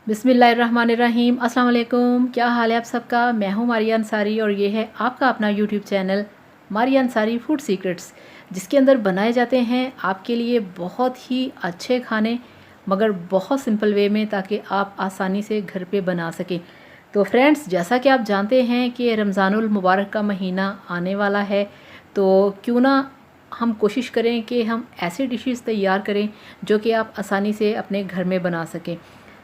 बिस्मिल्लाहिर्रहमानिर्रहीम। अस्सलाम वालेकुम। क्या हाल है आप सबका। मैं हूँ मारिया अंसारी और ये है आपका अपना YouTube channel Maria Ansari food secrets, जिसके अंदर बनाए जाते हैं आपके लिए बहुत ही अच्छे खाने, मगर बहुत सिंपल वे में, ताकि आप आसानी से घर पे बना सकें। तो फ्रेंड्स, जैसा कि आप जानते हैं कि रमज़ानुल मुबारक का महीना आने वाला है, तो क्यों ना हम कोशिश करें कि हम ऐसी डिशेस तैयार करें जो कि आप आसानी से अपने घर में बना सकें।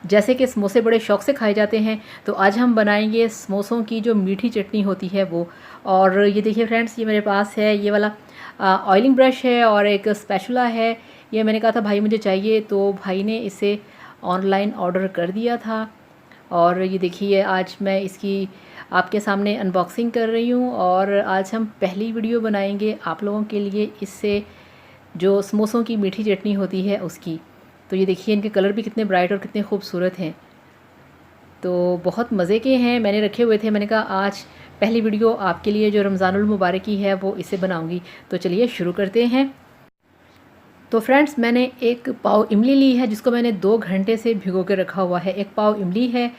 जैसे कि समोसे बड़े शौक़ से खाए जाते हैं, तो आज हम बनाएंगे समोसों की जो मीठी चटनी होती है वो। और ये देखिए फ्रेंड्स, ये मेरे पास है ये वाला ऑयलिंग ब्रश है और एक स्पैचुला है। ये मैंने कहा था भाई मुझे चाहिए, तो भाई ने इसे ऑनलाइन ऑर्डर कर दिया था। और ये देखिए आज मैं इसकी आपके सामने अनबॉक्सिंग कर रही हूँ और आज हम पहली वीडियो बनाएंगे आप लोगों के लिए इससे, जो समोसों की मीठी चटनी होती है उसकी। तो ये देखिए इनके कलर भी कितने ब्राइट और कितने खूबसूरत हैं, तो बहुत मज़े के हैं। मैंने रखे हुए थे, मैंने कहा आज पहली वीडियो आपके लिए जो रमज़ानुल मुबारक की है वो इसे बनाऊंगी। तो चलिए शुरू करते हैं। तो फ्रेंड्स, मैंने एक पाव इमली ली है जिसको मैंने 2 घंटे से भिगो के रखा हुआ है। 1 पाव इमली है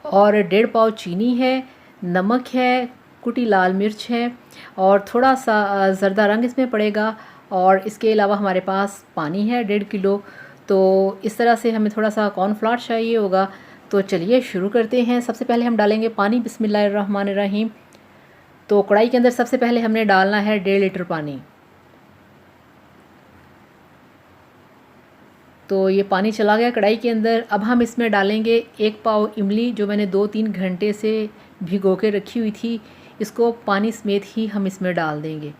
और 1.5 पाव चीनी है, नमक है, कुटी लाल मिर्च है और थोड़ा सा ज़र्दा रंग इसमें पड़ेगा। और इसके अलावा हमारे पास पानी है 1.5 किलो। तो इस तरह से हमें थोड़ा सा कॉर्नफ्लावर चाहिए होगा। तो चलिए शुरू करते हैं। सबसे पहले हम डालेंगे पानी। बिस्मिल्लाहिर्रहमानिर्रहीम। तो कढ़ाई के अंदर सबसे पहले हमने डालना है 1.5 लीटर पानी। तो ये पानी चला गया कढ़ाई के अंदर। अब हम इसमें डालेंगे 1 पाव इमली जो मैंने 2-3 घंटे से भिगो के रखी हुई थी। इसको पानी समेत ही हम इसमें डाल देंगे।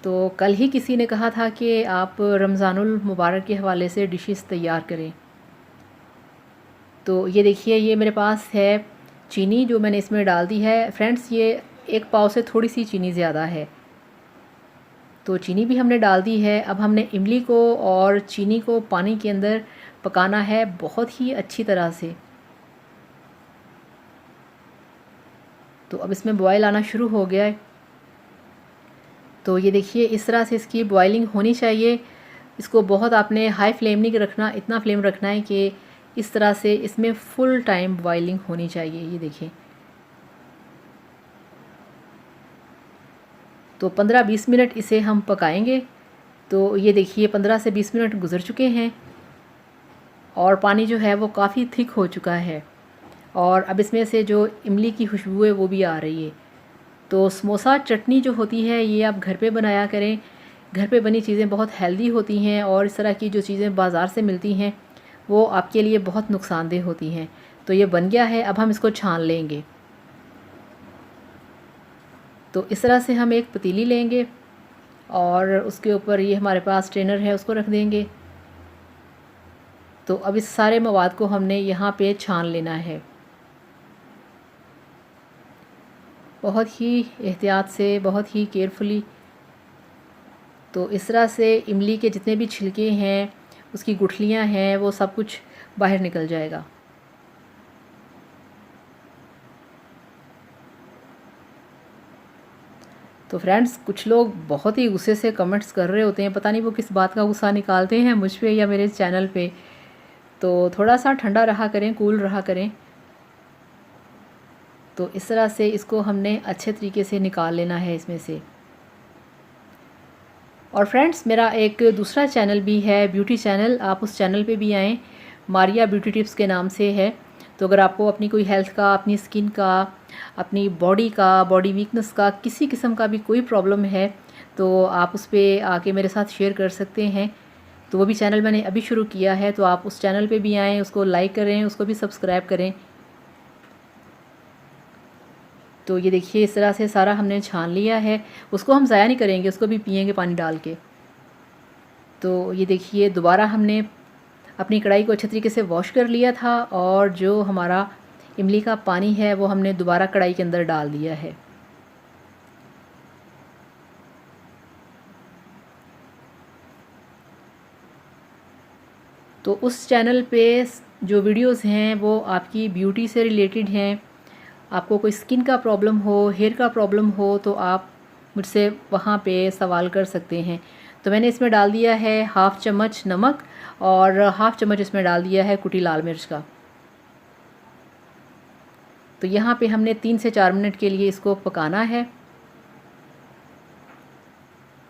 तो कल ही किसी ने कहा था कि आप रमज़ानुल मुबारक के हवाले से डिशेस तैयार करें। तो ये देखिए ये मेरे पास है चीनी जो मैंने इसमें डाल दी है। फ्रेंड्स, ये 1 पाव से थोड़ी सी चीनी ज़्यादा है। तो चीनी भी हमने डाल दी है। अब हमने इमली को और चीनी को पानी के अंदर पकाना है बहुत ही अच्छी तरह से। तो अब इसमें बॉयल आना शुरू हो गया है। तो ये देखिए इस तरह से इसकी बॉइलिंग होनी चाहिए। इसको बहुत आपने हाई फ्लेम नहीं रखना, इतना फ्लेम रखना है कि इस तरह से इसमें फुल टाइम बॉइलिंग होनी चाहिए। ये देखिए, तो 15-20 मिनट इसे हम पकाएंगे। तो ये देखिए 15 से 20 मिनट गुजर चुके हैं और पानी जो है वो काफ़ी थिक हो चुका है और अब इसमें से जो इमली की खुशबू है वो भी आ रही है। तो समोसा चटनी जो होती है ये आप घर पे बनाया करें। घर पे बनी चीज़ें बहुत हेल्दी होती हैं और इस तरह की जो चीज़ें बाज़ार से मिलती हैं वो आपके लिए बहुत नुकसानदेह होती हैं। तो ये बन गया है, अब हम इसको छान लेंगे। तो इस तरह से हम एक पतीली लेंगे और उसके ऊपर ये हमारे पास स्ट्रेनर है उसको रख देंगे। तो अब इस सारे मवाद को हमने यहाँ पे छान लेना है, बहुत ही एहतियात से, बहुत ही केयरफुली। तो इस तरह से इमली के जितने भी छिलके हैं, उसकी गुठलियाँ हैं, वो सब कुछ बाहर निकल जाएगा। तो फ्रेंड्स, कुछ लोग बहुत ही गुस्से से कमेंट्स कर रहे होते हैं, पता नहीं वो किस बात का गुस्सा निकालते हैं मुझ पे या मेरे चैनल पे। तो थोड़ा सा ठंडा रहा करें, कूल रहा करें। तो इस तरह से इसको हमने अच्छे तरीके से निकाल लेना है इसमें से। और फ्रेंड्स, मेरा एक दूसरा चैनल भी है, ब्यूटी चैनल। आप उस चैनल पे भी आएँ, मारिया ब्यूटी टिप्स के नाम से है। तो अगर आपको अपनी कोई हेल्थ का, अपनी स्किन का, अपनी बॉडी का, बॉडी वीकनेस का, किसी किस्म का भी कोई प्रॉब्लम है तो आप उस पर आके मेरे साथ शेयर कर सकते हैं। तो वो भी चैनल मैंने अभी शुरू किया है, तो आप उस चैनल पे भी आएँ, उसको लाइक करें, उसको भी सब्सक्राइब करें। तो ये देखिए इस तरह से सारा हमने छान लिया है। उसको हम ज़ाया नहीं करेंगे, उसको भी पिएंगे पानी डाल के। तो ये देखिए दोबारा हमने अपनी कढ़ाई को अच्छे तरीके से वॉश कर लिया था और जो हमारा इमली का पानी है वो हमने दोबारा कढ़ाई के अंदर डाल दिया है। तो उस चैनल पे जो वीडियोस हैं वो आपकी ब्यूटी से रिलेटेड हैं। आपको कोई स्किन का प्रॉब्लम हो, हेयर का प्रॉब्लम हो, तो आप मुझसे वहाँ पे सवाल कर सकते हैं। तो मैंने इसमें डाल दिया है हाफ़ चम्मच नमक और हाफ़ चम्मच इसमें डाल दिया है कुटी लाल मिर्च का। तो यहाँ पे हमने 3 से 4 मिनट के लिए इसको पकाना है।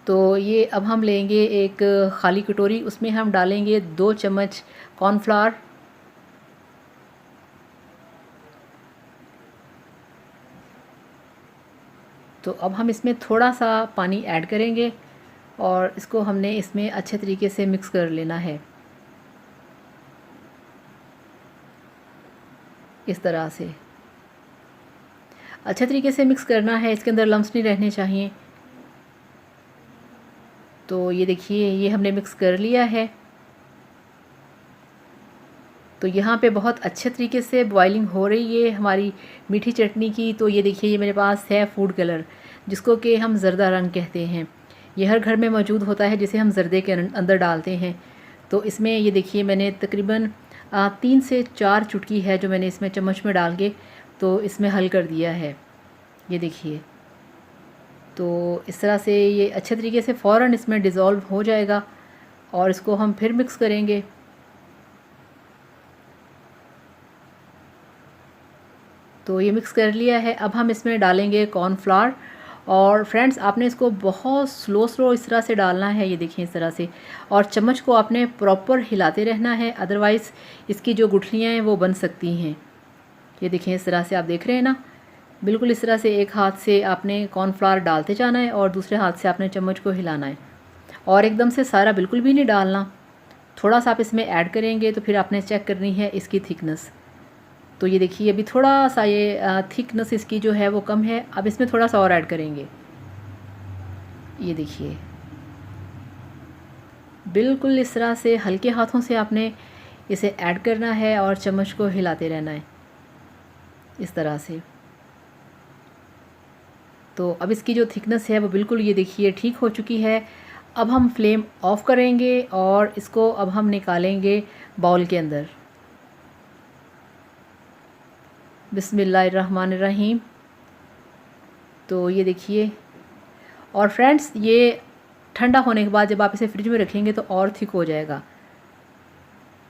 तो ये अब हम लेंगे एक ख़ाली कटोरी, उसमें हम डालेंगे 2 चम्मच कॉर्नफ्लावर, तो अब हम इसमें थोड़ा सा पानी ऐड करेंगे और इसको हमने इसमें अच्छे तरीके से मिक्स कर लेना है, इस तरह से अच्छे तरीके से मिक्स करना है, इसके अंदर लम्स नहीं रहने चाहिए। तो ये देखिए ये हमने मिक्स कर लिया है। तो यहाँ पे बहुत अच्छे तरीके से बॉइलिंग हो रही है हमारी मीठी चटनी की। तो ये देखिए ये मेरे पास है फूड कलर, जिसको कि हम ज़र्दा रंग कहते हैं। ये हर घर में मौजूद होता है, जिसे हम ज़र्दे के अंदर डालते हैं। तो इसमें ये देखिए मैंने तकरीबन 3 से 4 चुटकी है जो मैंने इसमें चम्मच में डाल के तो इसमें हल कर दिया है, ये देखिए। तो इस तरह से ये अच्छे तरीके से फ़ौरन इसमें डिज़ोल्व हो जाएगा और इसको हम फिर मिक्स करेंगे। तो ये मिक्स कर लिया है। अब हम इसमें डालेंगे कॉर्नफ्लावर और फ्रेंड्स आपने इसको बहुत स्लो इस तरह से डालना है, ये देखिए इस तरह से, और चम्मच को आपने प्रॉपर हिलाते रहना है, अदरवाइज़ इसकी जो गुठलियाँ हैं वो बन सकती हैं। ये देखिए इस तरह से आप देख रहे हैं ना, बिल्कुल इस तरह से एक हाथ से आपने कॉर्नफ्लावर डालते जाना है और दूसरे हाथ से आपने चम्मच को हिलाना है, और एकदम से सारा बिल्कुल भी नहीं डालना। थोड़ा सा आप इसमें ऐड करेंगे तो फिर आपने चेक करनी है इसकी थिकनेस। तो ये देखिए अभी थोड़ा सा ये थिकनेस इसकी जो है वो कम है, अब इसमें थोड़ा सा और ऐड करेंगे। ये देखिए बिल्कुल इस तरह से हल्के हाथों से आपने इसे ऐड करना है और चम्मच को हिलाते रहना है, इस तरह से। तो अब इसकी जो थिकनेस है वो बिल्कुल ये देखिए ठीक हो चुकी है। अब हम फ्लेम ऑफ़ करेंगे और इसको अब हम निकालेंगे बाउल के अंदर। बिस्मिल्लाहिर्रहमानिर्रहीम। तो ये देखिए, और फ्रेंड्स ये ठंडा होने के बाद जब आप इसे फ्रिज में रखेंगे तो और थिक हो जाएगा।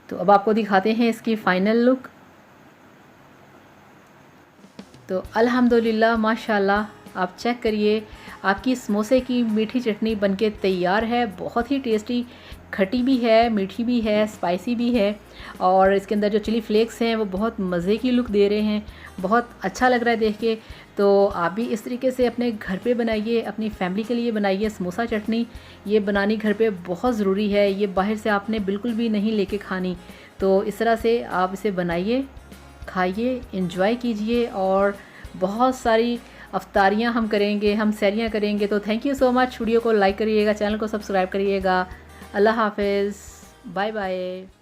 तो अब आपको दिखाते हैं इसकी फ़ाइनल लुक। तो अल्हम्दुलिल्लाह माशाल्लाह आप चेक करिए, आपकी समोसे की मीठी चटनी बनके तैयार है। बहुत ही टेस्टी, खट्टी भी है, मीठी भी है, स्पाइसी भी है, और इसके अंदर जो चिली फ्लेक्स हैं वो बहुत मज़े की लुक दे रहे हैं। बहुत अच्छा लग रहा है देख के। तो आप भी इस तरीके से अपने घर पे बनाइए, अपनी फैमिली के लिए बनाइए समोसा चटनी। ये बनानी घर पे बहुत ज़रूरी है, ये बाहर से आपने बिल्कुल भी नहीं लेके खानी। तो इस तरह से आप इसे बनाइए, खाइए, एंजॉय कीजिए, और बहुत सारी अफ्तारियाँ हम करेंगे, हम सैरियाँ करेंगे। तो thank you so much. Video को लाइक करिएगा, चैनल को सब्सक्राइब करिएगा। अल्लाह हाफ़िज़, बाय बाय।